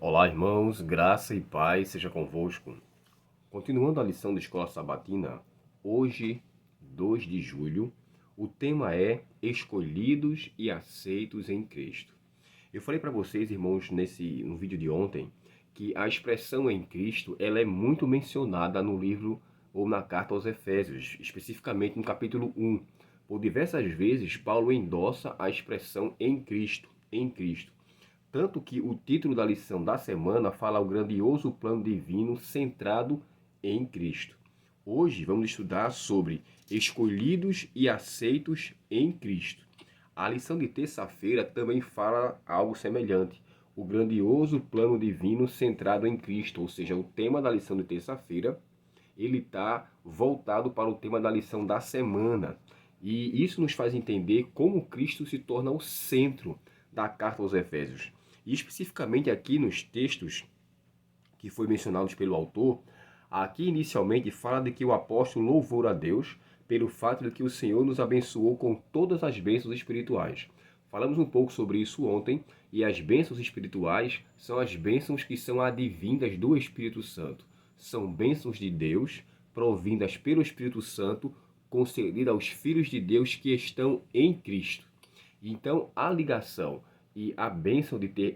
Olá, irmãos, graça e paz seja convosco. Continuando a lição da Escola Sabatina, hoje, 2 de julho, o tema é Escolhidos e Aceitos em Cristo. Eu falei para vocês, irmãos, no vídeo de ontem, que a expressão em Cristo ela é muito mencionada no livro ou na carta aos Efésios, especificamente no capítulo 1. Por diversas vezes, Paulo endossa a expressão em Cristo, em Cristo. Tanto que o título da lição da semana fala o grandioso plano divino centrado em Cristo. Hoje vamos estudar sobre escolhidos e aceitos em Cristo. A lição de terça-feira também fala algo semelhante. O grandioso plano divino centrado em Cristo, ou seja, o tema da lição de terça-feira, ele está voltado para o tema da lição da semana. E isso nos faz entender como Cristo se torna o centro da carta aos Efésios. E especificamente aqui nos textos que foi mencionados pelo autor, aqui inicialmente fala de que o apóstolo louvou a Deus pelo fato de que o Senhor nos abençoou com todas as bênçãos espirituais. Falamos um pouco sobre isso ontem, e as bênçãos espirituais são as bênçãos que são advindas do Espírito Santo. São bênçãos de Deus, provindas pelo Espírito Santo, concedidas aos filhos de Deus que estão em Cristo. Então, a ligação e a bênção de ter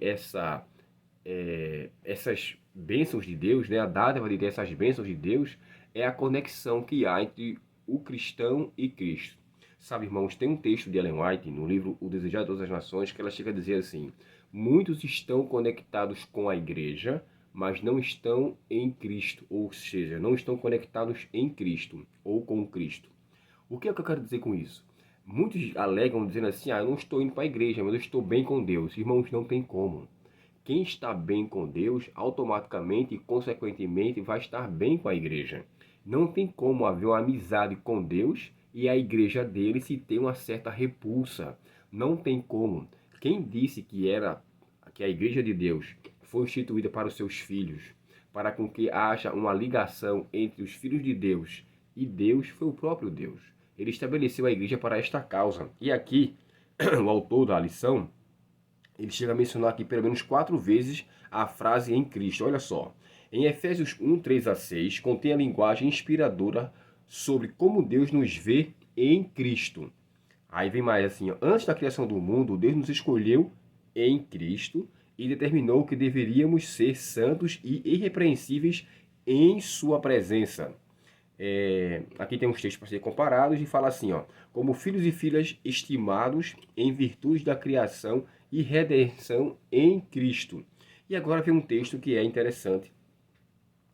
essas bênçãos de Deus, né, a dádiva de ter essas bênçãos de Deus, é a conexão que há entre o cristão e Cristo. Sabe, irmãos, tem um texto de Ellen White no livro O Desejado de Todas as Nações que ela chega a dizer assim: muitos estão conectados com a igreja, mas não estão em Cristo, ou seja, não estão conectados em Cristo ou com Cristo. O que é que eu quero dizer com isso? Muitos alegam dizendo assim: eu não estou indo para a igreja, mas eu estou bem com Deus. Irmãos, não tem como. Quem está bem com Deus, automaticamente e consequentemente vai estar bem com a igreja. Não tem como haver uma amizade com Deus e a igreja dele se ter uma certa repulsa. Não tem como. Quem disse que a igreja de Deus foi instituída para os seus filhos, para com que haja uma ligação entre os filhos de Deus e Deus, foi o próprio Deus. Ele estabeleceu a igreja para esta causa. E aqui, o autor da lição, ele chega a mencionar aqui pelo menos 4 vezes a frase em Cristo. Olha só. Em Efésios 1, 3 a 6, contém a linguagem inspiradora sobre como Deus nos vê em Cristo. Aí vem mais assim, ó: antes da criação do mundo, Deus nos escolheu em Cristo e determinou que deveríamos ser santos e irrepreensíveis em sua presença. Aqui tem uns textos para ser comparados e fala assim, ó: como filhos e filhas estimados em virtude da criação e redenção em Cristo. E agora vem um texto que é interessante,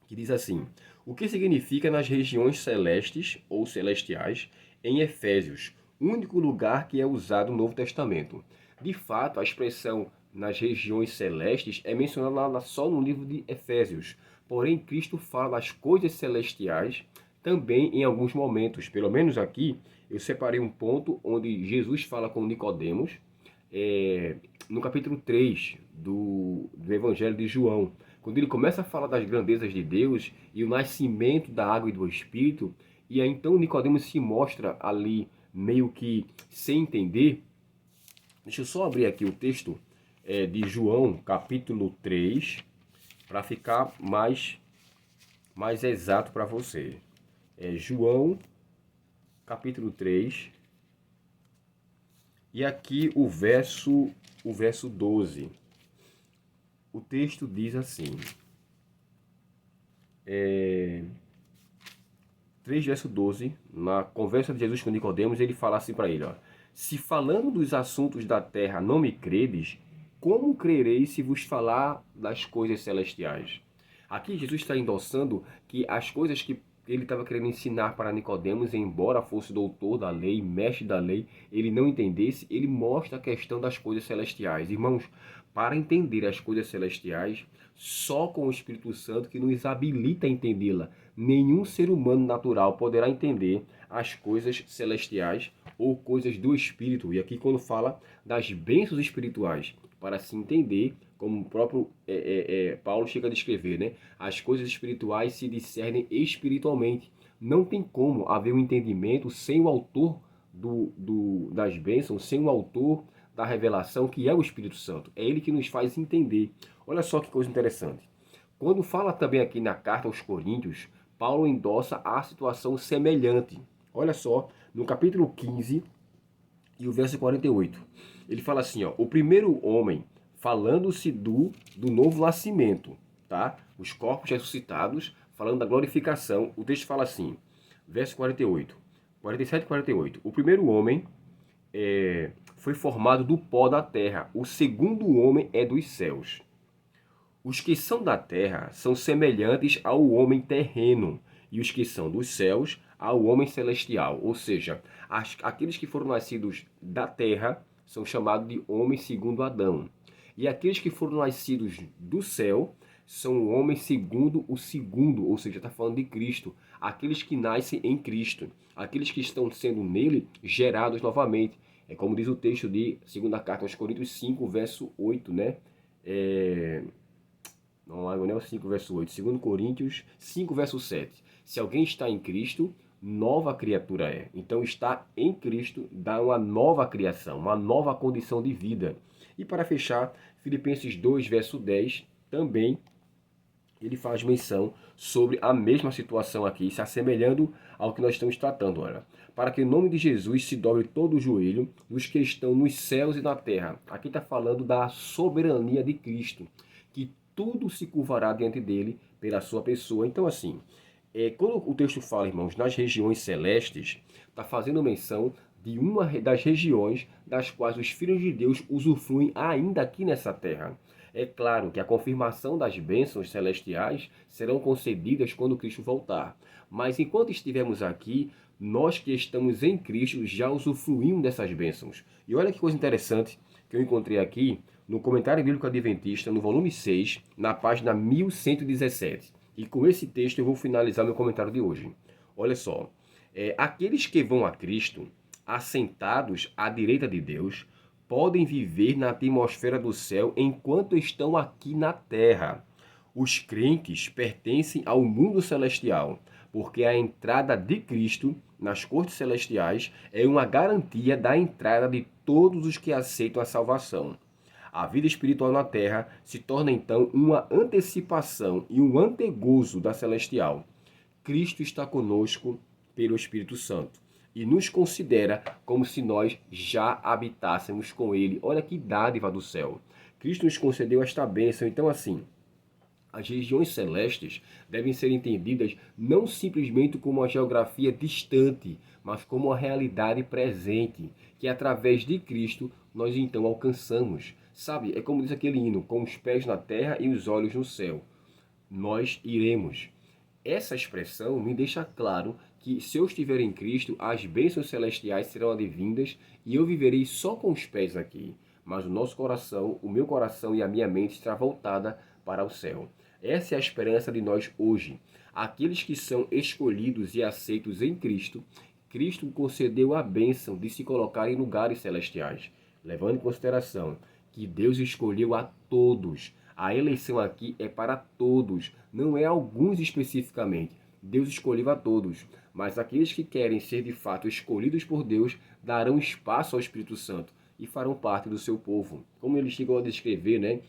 que diz assim: o que significa nas regiões celestes ou celestiais em Efésios, único lugar que é usado no Novo Testamento. De fato, a expressão nas regiões celestes é mencionada só no livro de Efésios. Porém, Cristo fala das coisas celestiais também em alguns momentos. Pelo menos aqui, eu separei um ponto onde Jesus fala com Nicodemos, no capítulo 3 do Evangelho de João. Quando ele começa a falar das grandezas de Deus e o nascimento da água e do Espírito, e aí então Nicodemos se mostra ali meio que sem entender. Deixa eu só abrir aqui o texto de João, capítulo 3, para ficar mais exato para você. João, capítulo 3, e aqui o verso 12. O texto diz assim, 3 verso 12, na conversa de Jesus com Nicodemos, ele fala assim para ele, ó: se falando dos assuntos da terra não me credes, como crereis se vos falar das coisas celestiais? Aqui Jesus está endossando que as coisas que ele estava querendo ensinar para Nicodemos, embora fosse doutor da lei, mestre da lei, ele não entendesse, ele mostra a questão das coisas celestiais. Irmãos, para entender as coisas celestiais, só com o Espírito Santo que nos habilita a entendê-la. Nenhum ser humano natural poderá entender as coisas celestiais ou coisas do Espírito. E aqui quando fala das bênçãos espirituais, para se entender, como o próprio Paulo chega a descrever, né? As coisas espirituais se discernem espiritualmente. Não tem como haver um entendimento sem o autor das bênçãos, sem o autor da revelação, que é o Espírito Santo. É ele que nos faz entender. Olha só que coisa interessante. Quando fala também aqui na carta aos Coríntios, Paulo endossa a situação semelhante. Olha só, no capítulo 15 e o verso 48. Ele fala assim, ó, o primeiro homem, falando-se do novo nascimento, tá? Os corpos ressuscitados, falando da glorificação. O texto fala assim, verso 48, 47 e 48. O primeiro homem foi formado do pó da terra. O segundo homem é dos céus. Os que são da terra são semelhantes ao homem terreno, e os que são dos céus ao homem celestial. Ou seja, aqueles que foram nascidos da terra são chamados de homens segundo Adão. E aqueles que foram nascidos do céu são homens segundo o segundo, ou seja, está falando de Cristo. Aqueles que nascem em Cristo, aqueles que estão sendo nele gerados novamente. É como diz o texto de 2ª carta aos Coríntios 5, verso 8, né? Não, não é o 5, verso 8. 2 Coríntios 5, verso 7. Se alguém está em Cristo, nova criatura é. Então, estar em Cristo dá uma nova criação, uma nova condição de vida. E para fechar, Filipenses 2, verso 10, também ele faz menção sobre a mesma situação aqui, se assemelhando ao que nós estamos tratando, olha. Para que o nome de Jesus se dobre todo o joelho dos que estão nos céus e na terra. Aqui está falando da soberania de Cristo, que tudo se curvará diante dele pela sua pessoa. Então, assim, quando o texto fala, irmãos, nas regiões celestes, está fazendo menção de uma das regiões das quais os filhos de Deus usufruem ainda aqui nessa terra. É claro que a confirmação das bênçãos celestiais serão concedidas quando Cristo voltar. Mas enquanto estivermos aqui, nós que estamos em Cristo já usufruímos dessas bênçãos. E olha que coisa interessante que eu encontrei aqui no Comentário Bíblico Adventista, no volume 6, na página 1117. E com esse texto eu vou finalizar meu comentário de hoje. Olha só, aqueles que vão a Cristo, assentados à direita de Deus, podem viver na atmosfera do céu enquanto estão aqui na terra. Os crentes pertencem ao mundo celestial, porque a entrada de Cristo nas cortes celestiais é uma garantia da entrada de todos os que aceitam a salvação. A vida espiritual na terra se torna então uma antecipação e um antegozo da celestial. Cristo está conosco pelo Espírito Santo e nos considera como se nós já habitássemos com ele. Olha que dádiva do céu. Cristo nos concedeu esta bênção. Então, assim, as regiões celestes devem ser entendidas não simplesmente como uma geografia distante, mas como uma realidade presente, que através de Cristo nós então alcançamos. Sabe, é como diz aquele hino, com os pés na terra e os olhos no céu. Nós iremos. Essa expressão me deixa claro que se eu estiver em Cristo, as bênçãos celestiais serão advindas e eu viverei só com os pés aqui. Mas o nosso coração, o meu coração e a minha mente estará voltada para o céu. Essa é a esperança de nós hoje. Aqueles que são escolhidos e aceitos em Cristo, Cristo concedeu a bênção de se colocar em lugares celestiais, levando em consideração que Deus escolheu a todos. A eleição aqui é para todos, não é alguns especificamente. Deus escolheu a todos, mas aqueles que querem ser de fato escolhidos por Deus darão espaço ao Espírito Santo e farão parte do seu povo. Como ele chegou a descrever, né?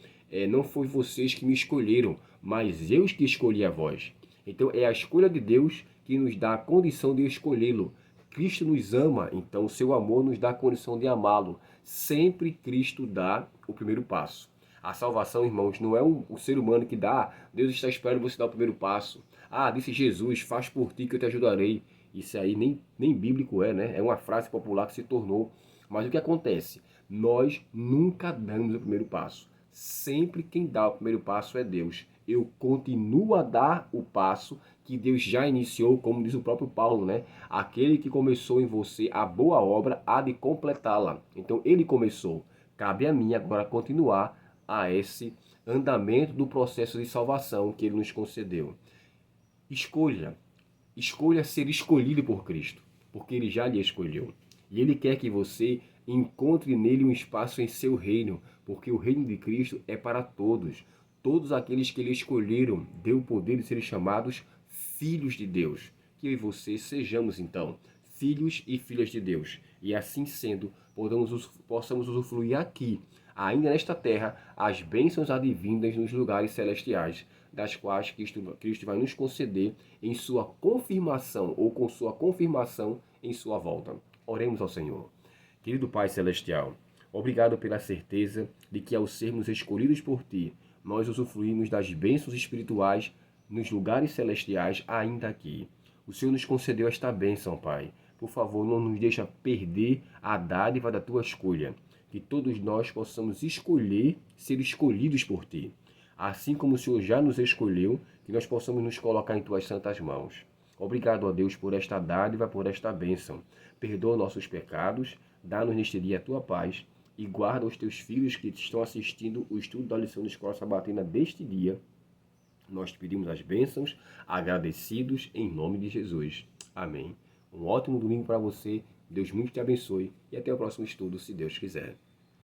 Não foi vocês que me escolheram, mas eu que escolhi a vós. Então é a escolha de Deus que nos dá a condição de escolhê-lo. Cristo nos ama, então o seu amor nos dá a condição de amá-lo. Sempre Cristo dá o primeiro passo. A salvação, irmãos, não é o ser humano que dá. Deus está esperando você dar o primeiro passo. Disse Jesus, faz por ti que eu te ajudarei. Isso aí nem bíblico é, né? É uma frase popular que se tornou. Mas o que acontece? Nós nunca damos o primeiro passo. Sempre quem dá o primeiro passo é Deus. Eu continuo a dar o passo que Deus já iniciou, como diz o próprio Paulo, né? Aquele que começou em você a boa obra há de completá-la. Então ele começou. Cabe a mim agora continuar a esse andamento do processo de salvação que ele nos concedeu. Escolha ser escolhido por Cristo, porque ele já lhe escolheu. E ele quer que você encontre nele um espaço em seu reino, porque o reino de Cristo é para todos. Todos aqueles que ele escolheram deu o poder de serem chamados filhos de Deus. Que eu e você sejamos, então, filhos e filhas de Deus. E assim sendo, possamos usufruir aqui, ainda nesta terra, as bênçãos advindas nos lugares celestiais, das quais Cristo vai nos conceder em sua confirmação ou com sua confirmação em sua volta. Oremos ao Senhor. Querido Pai Celestial, obrigado pela certeza de que ao sermos escolhidos por Ti, nós usufruímos das bênçãos espirituais nos lugares celestiais ainda aqui. O Senhor nos concedeu esta bênção, Pai. Por favor, não nos deixa perder a dádiva da Tua escolha. Que todos nós possamos escolher ser escolhidos por Ti. Assim como o Senhor já nos escolheu, que nós possamos nos colocar em Tuas santas mãos. Obrigado a Deus por esta dádiva, por esta bênção. Perdoa nossos pecados, dá-nos neste dia a Tua paz e guarda os Teus filhos que estão assistindo o estudo da lição da Escola Sabatina deste dia. Nós te pedimos as bênçãos, agradecidos em nome de Jesus. Amém. Um ótimo domingo para você. Deus muito te abençoe e até o próximo estudo, se Deus quiser.